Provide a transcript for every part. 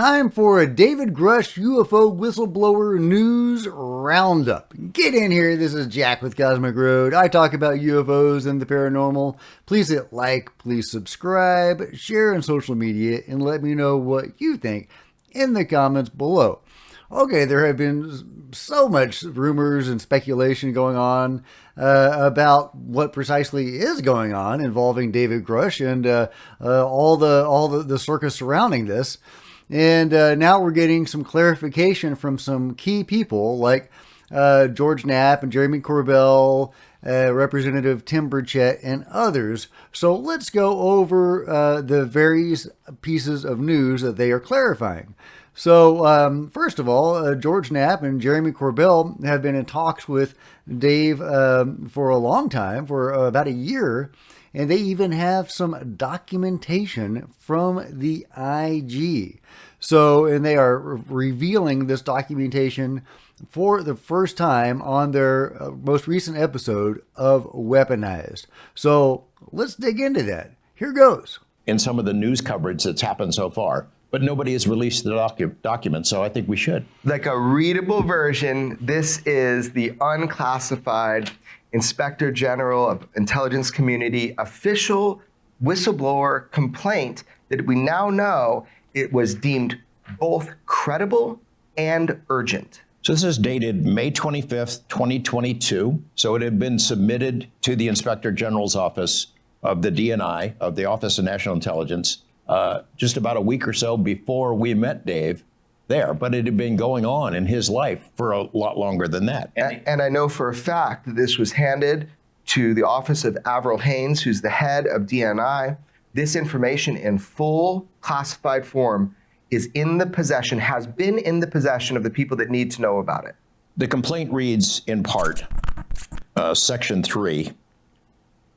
time for a David Grusch UFO whistleblower news roundup. Get in here. This is Jack with Cosmic Road. I talk about UFOs and the paranormal. Please hit like, please subscribe, share on social media, and let me know what you think in the comments below. Okay, there have been so much rumors and speculation going on about what precisely is going on involving David Grusch and all the circus surrounding this. And now we're getting some clarification from some key people like George Knapp and Jeremy Corbell, Representative Tim Burchett, and others. So let's go over the various pieces of news that they are clarifying. So, first of all, George Knapp and Jeremy Corbell have been in talks with Dave for a long time, for about a year, and they even have some documentation from the IG. So, and they are revealing this documentation for the first time on their most recent episode of Weaponized. So, let's dig into that. Here goes. In some of the news coverage that's happened so far, but nobody has released the document, so I think we should. Like a readable version, this is the unclassified Inspector General of Intelligence Community official whistleblower complaint that we now know it was deemed both credible and urgent. So this is dated May 25th, 2022. So it had been submitted to the Inspector General's office of the DNI, of the Office of National Intelligence, just about a week or so before we met Dave there, but it had been going on in his life for a lot longer than that. And I know for a fact that this was handed to the office of Avril Haines, who's the head of DNI. This information in full classified form is in the possession, has been in the possession of the people that need to know about it. The complaint reads in part, Section 3,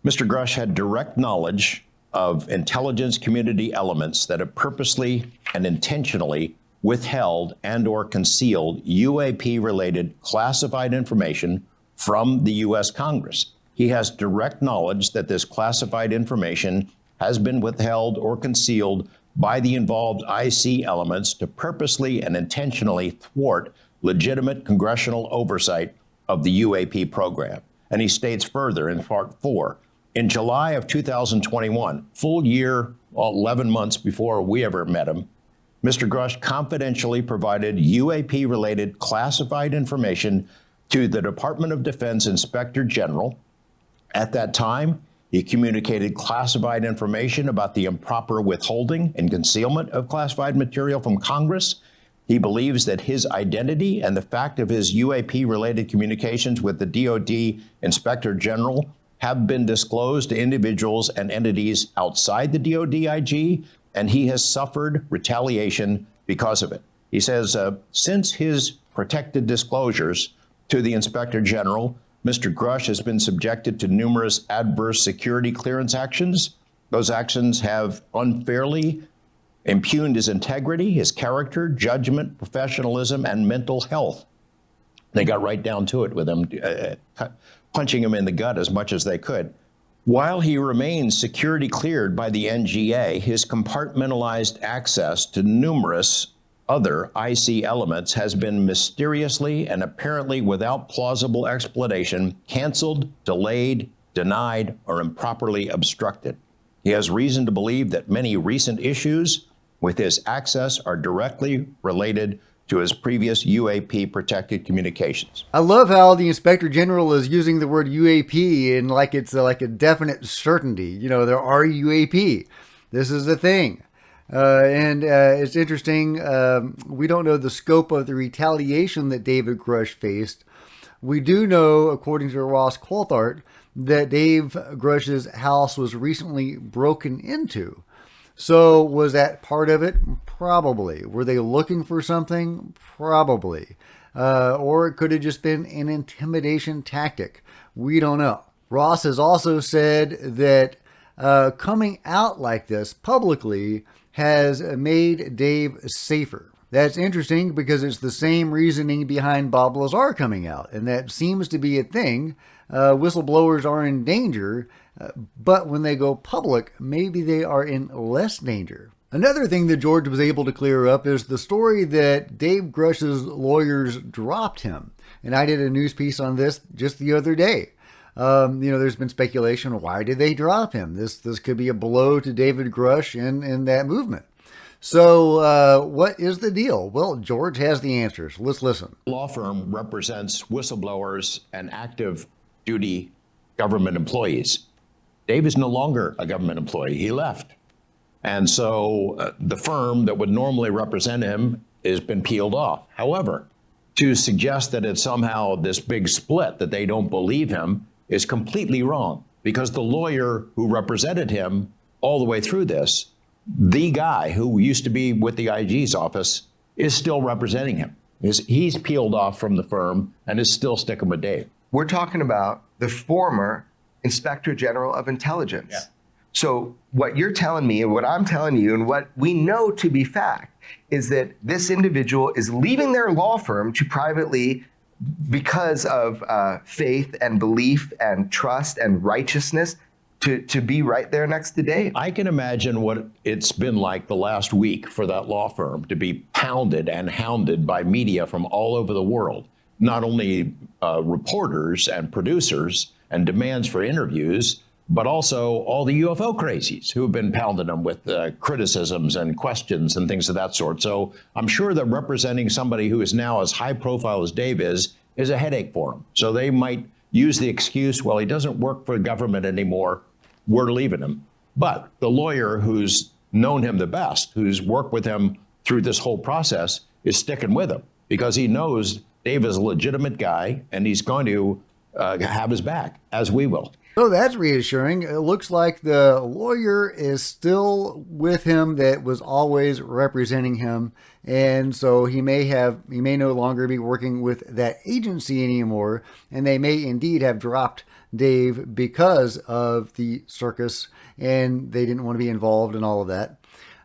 Mr. Grusch had direct knowledge of intelligence community elements that have purposely and intentionally withheld and or concealed UAP-related classified information from the U.S. Congress. He has direct knowledge that this classified information has been withheld or concealed by the involved IC elements to purposely and intentionally thwart legitimate congressional oversight of the UAP program. And he states further in Part 4, in July of 2021, full year, 11 months before we ever met him, Mr. Grusch confidentially provided UAP-related classified information to the Department of Defense Inspector General. At that time, he communicated classified information about the improper withholding and concealment of classified material from Congress. He believes that his identity and the fact of his UAP-related communications with the DoD Inspector General have been disclosed to individuals and entities outside the DoD IG, and he has suffered retaliation because of it. He says, since his protected disclosures to the Inspector General, Mr. Grusch has been subjected to numerous adverse security clearance actions. Those actions have unfairly impugned his integrity, his character, judgment, professionalism, and mental health. They got right down to it with him, punching him in the gut as much as they could. While he remains security cleared by the NGA, his compartmentalized access to numerous other IC elements has been mysteriously and apparently without plausible explanation canceled, delayed, denied, or improperly obstructed. He has reason to believe that many recent issues with his access are directly related to his previous UAP protected communications. I love how the Inspector General is using the word UAP and like it's like a definite certainty. You know, there are UAP. This is the thing. And it's interesting. We don't know the scope of the retaliation that David Grusch faced. We do know, according to Ross Coulthart, that Dave Grusch's house was recently broken into. So was that part of it? Probably. Were they looking for something? Probably. Or it could have just been an intimidation tactic. We don't know. Ross has also said that coming out like this publicly has made Dave safer. That's interesting because it's the same reasoning behind Bob Lazar coming out, and that seems to be a thing. Whistleblowers are in danger, but when they go public, maybe they are in less danger. Another thing that George was able to clear up is the story that Dave Grusch's lawyers dropped him. And I did a news piece on this just the other day. There's been speculation, why did they drop him? This could be a blow to David Grusch in that movement. So what is the deal? Well, George has the answers. Let's listen. The law firm represents whistleblowers and active duty government employees. Dave is no longer a government employee. He left. And so the firm that would normally represent him has been peeled off. However, to suggest that it's somehow this big split, that they don't believe him, is completely wrong, because the lawyer who represented him all the way through this, the guy who used to be with the IG's office, is still representing him. He's peeled off from the firm and is still sticking with Dave. We're talking about the former Inspector General of Intelligence. Yeah. So what you're telling me and what I'm telling you and what we know to be fact is that this individual is leaving their law firm to privately, because of faith and belief and trust and righteousness, to be right there next to Dave. I can imagine what it's been like the last week for that law firm to be pounded and hounded by media from all over the world. Not only reporters and producers and demands for interviews, but also all the UFO crazies who have been pounding them with criticisms and questions and things of that sort. So I'm sure that representing somebody who is now as high profile as Dave is a headache for them. So they might use the excuse, well, he doesn't work for the government anymore, we're leaving him. But the lawyer who's known him the best, who's worked with him through this whole process, is sticking with him because he knows Dave is a legitimate guy and he's going to have his back, as we will. So that's reassuring. It looks like the lawyer is still with him that was always representing him. And so he may no longer be working with that agency anymore. And they may indeed have dropped Dave because of the circus and they didn't want to be involved in all of that.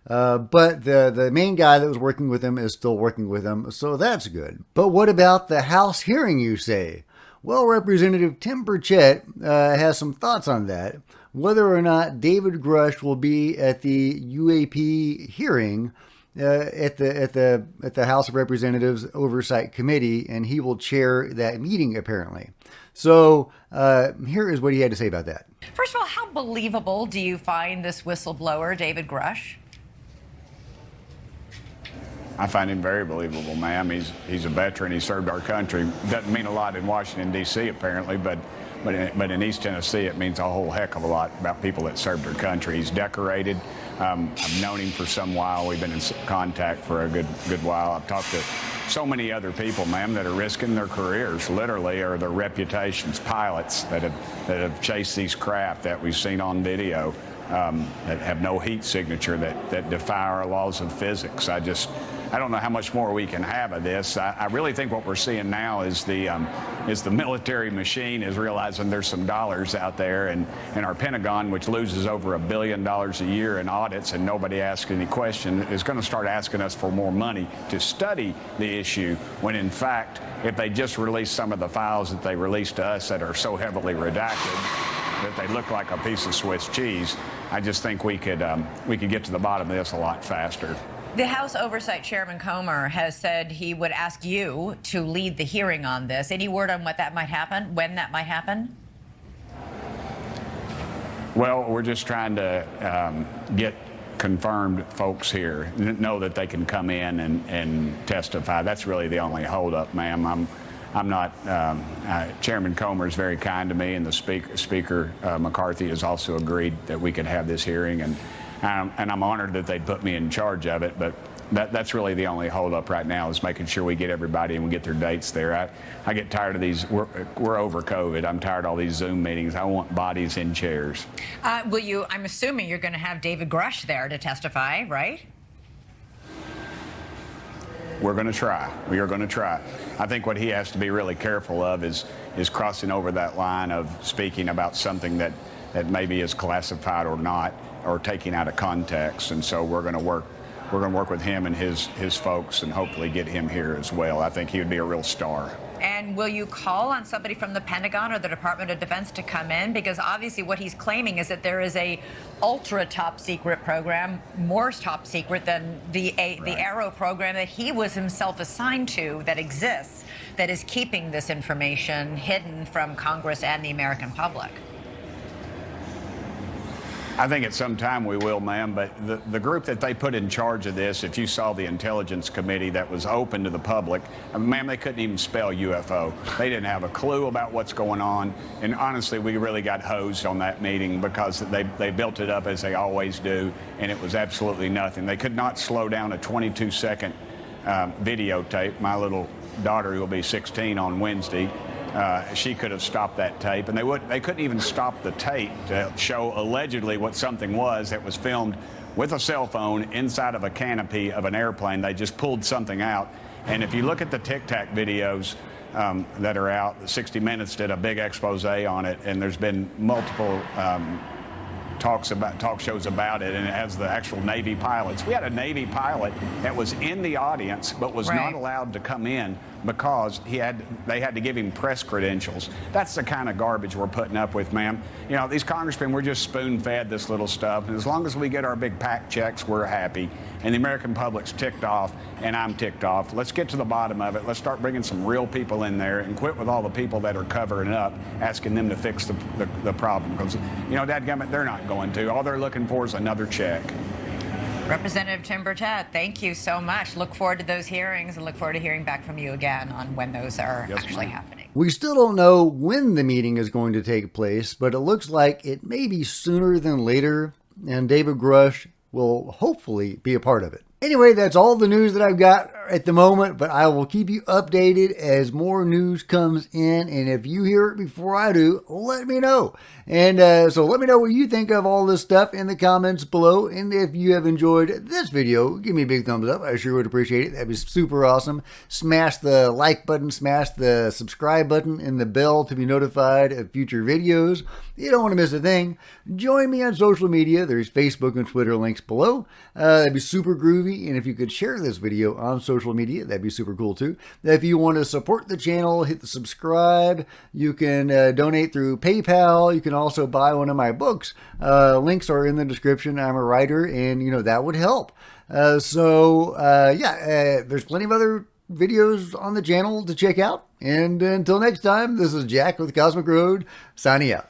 But the main guy that was working with him is still working with him. So that's good. But what about the House hearing, you say? Well, Representative Tim Burchett has some thoughts on that. Whether or not David Grusch will be at the U.A.P. hearing at the House of Representatives Oversight Committee, and he will chair that meeting apparently. So here is what he had to say about that. First of all, how believable do you find this whistleblower, David Grusch? I find him very believable, ma'am. He's a veteran. He served our country. Doesn't mean a lot in Washington, D.C., apparently, but in East Tennessee, it means a whole heck of a lot about people that served our country. He's decorated. I've known him for some while. We've been in contact for a good while. I've talked to so many other people, ma'am, that are risking their careers, literally, or their reputations. Pilots that have chased these craft that we've seen on video that have no heat signature, that defy our laws of physics. I don't know how much more we can have of this. I really think what we're seeing now is the military machine is realizing there's some dollars out there, and our Pentagon, which loses over $1 billion a year in audits and nobody asks any question, is going to start asking us for more money to study the issue, when in fact, if they just release some of the files that they released to us that are so heavily redacted that they look like a piece of Swiss cheese, I just think we could get to the bottom of this a lot faster. The House Oversight Chairman Comer has said he would ask you to lead the hearing on this. Any word on what that might happen, when that might happen? Well, we're just trying to get confirmed folks here, know that they can come in and testify. That's really the only holdup, ma'am. I'm not, Chairman Comer is very kind to me, and the Speaker McCarthy has also agreed that we could have this hearing, and I'm honored that they'd put me in charge of it, but that's really the only holdup right now, is making sure we get everybody and we get their dates there. I get tired of these. We're over COVID. I'm tired of all these Zoom meetings. I want bodies in chairs. I'm assuming you're going to have David Grusch there to testify, right? We're going to try. We are going to try. I think what he has to be really careful of is crossing over that line of speaking about something that maybe is classified or not, or taking out of context. And so we're going to work with him and his folks, and hopefully get him here as well. I think he would be a real star. And will you call on somebody from the Pentagon or the Department of Defense to come in? Because obviously what he's claiming is that there is a ultra top secret program, more top secret than the Arrow program that he was himself assigned to, that exists, that is keeping this information hidden from Congress and the American public. I think at some time we will, ma'am, but the group that they put in charge of this, if you saw the Intelligence Committee that was open to the public, ma'am, they couldn't even spell UFO. They didn't have a clue about what's going on. And honestly, we really got hosed on that meeting because they built it up as they always do, and it was absolutely nothing. They could not slow down a 22-second videotape. My little daughter, who will be 16 on Wednesday, she could have stopped that tape, and they couldn't even stop the tape to show allegedly what something was that was filmed with a cell phone inside of a canopy of an airplane. They just pulled something out. And if you look at the Tic Tac videos that are out, 60 Minutes did a big expose on it, and there's been multiple talk shows about it, and it has the actual Navy pilots. We had a Navy pilot that was in the audience but was not allowed to come in because they had to give him press credentials. That's the kind of garbage we're putting up with, ma'am. You know, these congressmen, we're just spoon-fed this little stuff, and as long as we get our big PAC checks, we're happy. And the American public's ticked off, and I'm ticked off. Let's get to the bottom of it. Let's start bringing some real people in there and quit with all the people that are covering it up, asking them to fix the problem. Because, you know, dadgummit, they're not going to. All they're looking for is another check. Representative Tim Burchett, thank you so much. Look forward to those hearings and look forward to hearing back from you again on when those are actually happening. We still don't know when the meeting is going to take place, but it looks like it may be sooner than later, and David Grusch will hopefully be a part of it. Anyway, that's all the news that I've got at the moment, but I will keep you updated as more news comes in, and if you hear it before I do, let me know. And so let me know what you think of all this stuff in the comments below, and if you have enjoyed this video, give me a big thumbs up. I sure would appreciate it. That'd be super awesome. Smash the like button, smash the subscribe button, and the bell to be notified of future videos. You don't want to miss a thing. Join me on social media. There's Facebook and Twitter links below. That'd be super groovy. And if you could share this video on social media, that'd be super cool too. If you want to support the channel, hit the subscribe. You can donate through PayPal. You can also buy one of my books. Links are in the description. I'm a writer, and you know that would help. There's plenty of other videos on the channel to check out. And until next time, this is Jack with Cosmic Road, signing out.